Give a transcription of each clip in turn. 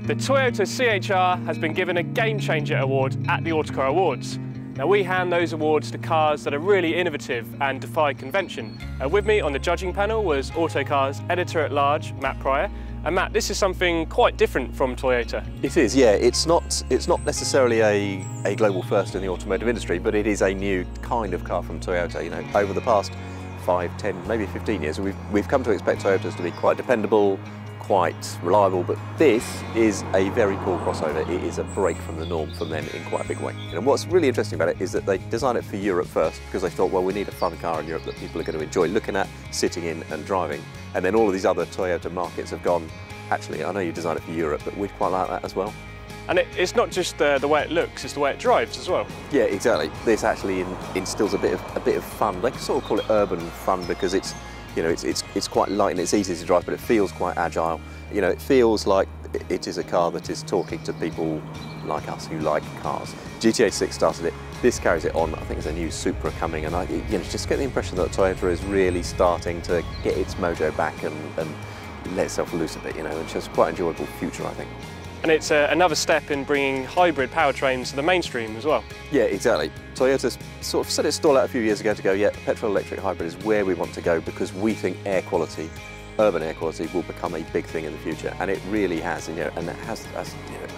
The Toyota CHR has been given a Game-Changer Award at the Autocar Awards. Now we hand those awards to cars that are really innovative and defy convention. With me on the judging panel was Autocar's Editor-at-Large, Matt Pryor. And Matt, this is something quite different from Toyota. It is, yeah. It's not necessarily a global first in the automotive industry, but it is a new kind of car from Toyota. You know, over the past 5, 10, maybe 15 years, we've come to expect Toyotas to be quite dependable, quite reliable, but this is a very cool crossover. It is a break from the norm from them in quite a big way. And what's really interesting about it is that they designed it for Europe first, because they thought, well, we need a fun car in Europe that people are going to enjoy looking at, sitting in and driving. And then all of these other Toyota markets have gone, actually, I know you designed it for Europe, but we'd quite like that as well. And it's not just the way it looks, it's the way it drives as well. Yeah, exactly. This actually instills a bit of fun. They sort of call it urban fun because it's, you know, it's quite light and it's easy to drive, but it feels quite agile. You know, it feels like it is a car that is talking to people like us who like cars. GTA 6 started it. This carries it on. I think there's a new Supra coming, and just get the impression that Toyota is really starting to get its mojo back and let itself loose a bit. You know, which is quite an enjoyable future, I think. And it's another step in bringing hybrid powertrains to the mainstream as well. Yeah, exactly. Toyota's sort of set its stall out a few years ago to go, yeah, petrol-electric hybrid is where we want to go because we think air quality, urban air quality, will become a big thing in the future, and it really has. And, and it has, as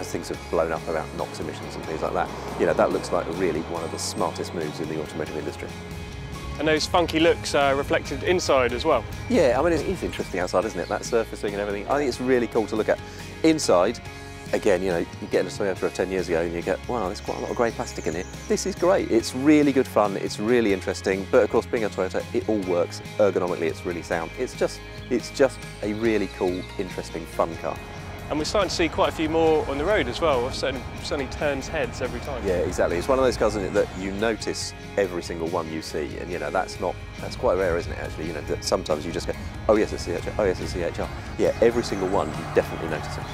things have blown up about NOx emissions and things like that. You know, that looks like really one of the smartest moves in the automotive industry. And those funky looks are reflected inside as well. Yeah, I mean, it's interesting outside, isn't it? That surfacing and everything. I think it's really cool to look at. Inside, again, you know, you get into a Toyota 10 years ago and you get, wow, there's quite a lot of grey plastic in it. This is great. It's really good fun. It's really interesting. But of course, being a Toyota, it all works. Ergonomically, it's really sound. It's just a really cool, interesting, fun car. And we're starting to see quite a few more on the road as well. It certainly turns heads every time. Yeah, exactly. It's one of those cars, isn't it, that you notice every single one you see. And, you know, that's quite rare, isn't it, actually? You know, that sometimes you just go, oh, yes, it's a CHR. Oh, yes, it's a CHR. Yeah, every single one, you definitely notice it.